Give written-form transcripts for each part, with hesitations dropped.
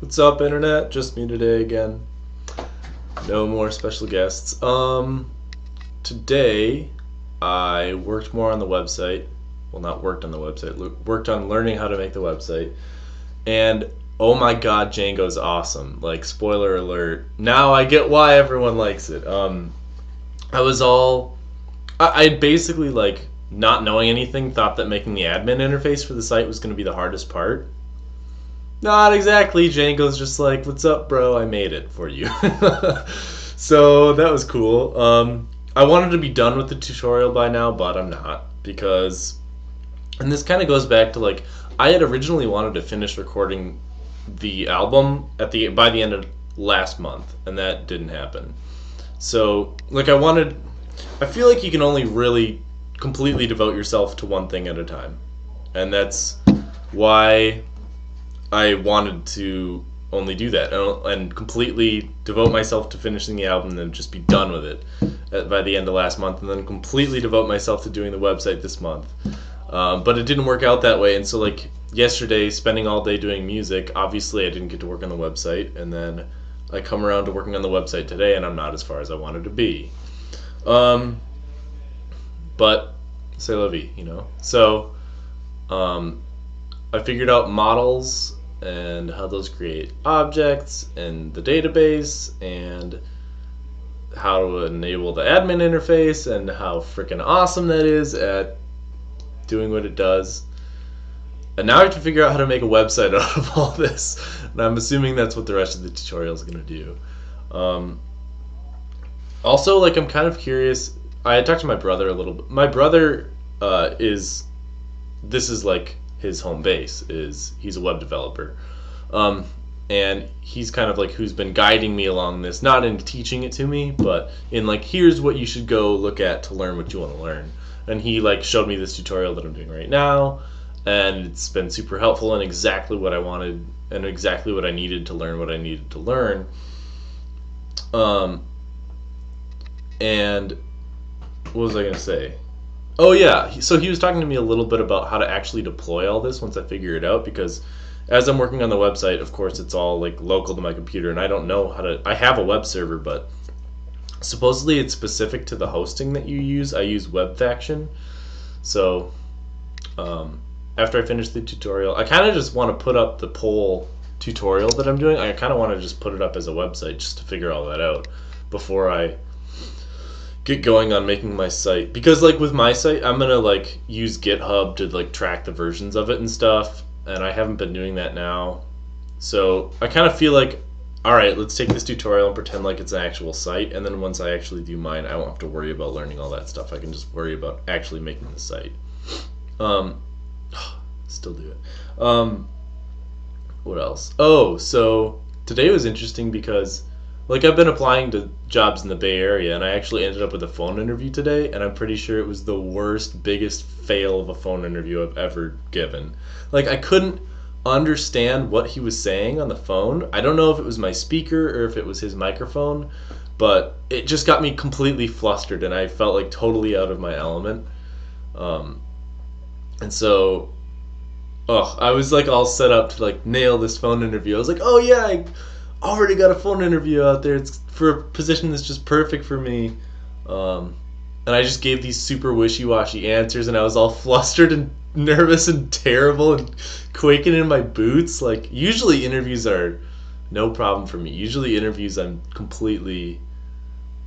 What's up, internet? Just me today again. No more special guests. Today I worked more on the website. Well, not worked on the website. Worked on learning how to make the website. And oh my God, Django's awesome. Like, spoiler alert. Now I get why everyone likes it. I was all I basically, like, not knowing anything, thought that making the admin interface for the site was going to be the hardest part. Not exactly. Django's just like, "What's up, bro? I made it for you." So that was cool. I wanted to be done with the tutorial by now, but I'm not because, and this kind of goes back to, like, I had originally wanted to finish recording the album by the end of last month, and that didn't happen. So, like, I feel like you can only really completely devote yourself to one thing at a time, and that's why I wanted to only do that and completely devote myself to finishing the album and then just be done with it by the end of last month, and then completely devote myself to doing the website this month. But it didn't work out that way, and so, like, yesterday, spending all day doing music, obviously I didn't get to work on the website, and then I come around to working on the website today, and I'm not as far as I wanted to be. But c'est la vie, you know? So, I figured out models and how those create objects in the database, and how to enable the admin interface, and how freaking awesome that is at doing what it does. And now I have to figure out how to make a website out of all this. And I'm assuming that's what the rest of the tutorial is going to do. Also, like, I'm kind of curious. I had talked to my brother a little bit. My brother this is like his home base. He's a web developer. And he's kind of like who's been guiding me along this, not in teaching it to me, but in, like, here's what you should go look at to learn what you want to learn. And he, like, showed me this tutorial that I'm doing right now, and it's been super helpful and exactly what I wanted and exactly what I needed to learn what I needed to learn. And what was I going to say? Oh yeah, so he was talking to me a little bit about how to actually deploy all this once I figure it out, because as I'm working on the website, of course, it's all, like, local to my computer, and I don't know how to. I have a web server, but supposedly it's specific to the hosting that you use. I use WebFaction. So after I finish the tutorial, I kind of just want to put up the poll tutorial that I'm doing. I kind of want to just put it up as a website just to figure all that out before I get going on making my site. Because, like, with my site, I'm gonna, like, use GitHub to, like, track the versions of it and stuff, and I haven't been doing that now. So I kind of feel like, all right, let's take this tutorial and pretend like it's an actual site, and then once I actually do mine, I won't have to worry about learning all that stuff. I can just worry about actually making the site. Still do it. What else? Oh, so today was interesting because, like, I've been applying to jobs in the Bay Area, and I actually ended up with a phone interview today, and I'm pretty sure it was the worst, biggest fail of a phone interview I've ever given. Like, I couldn't understand what he was saying on the phone. I don't know if it was my speaker or if it was his microphone, but it just got me completely flustered, and I felt like totally out of my element. And so, I was, like, all set up to, like, nail this phone interview. I was like, oh yeah, I already got a phone interview out there. It's for a position that's just perfect for me. And I just gave these super wishy-washy answers, and I was all flustered and nervous and terrible and quaking in my boots. Like, usually interviews are no problem for me. Usually interviews I'm completely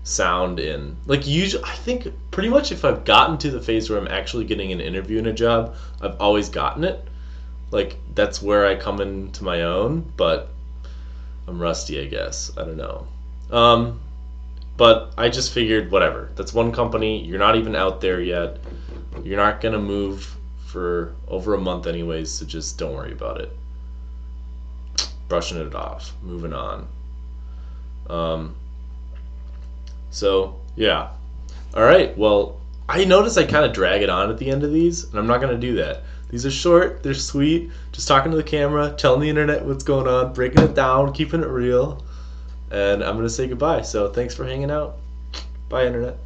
sound in. Like, usually, I think pretty much if I've gotten to the phase where I'm actually getting an interview in a job, I've always gotten it. Like, that's where I come into my own, but I'm rusty, I guess. I don't know. But I just figured, whatever. That's one company. You're not even out there yet. You're not going to move for over a month anyways, so just don't worry about it. Brushing it off. Moving on. So, yeah. Alright, well, I notice I kind of drag it on at the end of these, and I'm not going to do that. These are short, they're sweet, just talking to the camera, telling the internet what's going on, breaking it down, keeping it real, and I'm going to say goodbye. So thanks for hanging out. Bye, internet.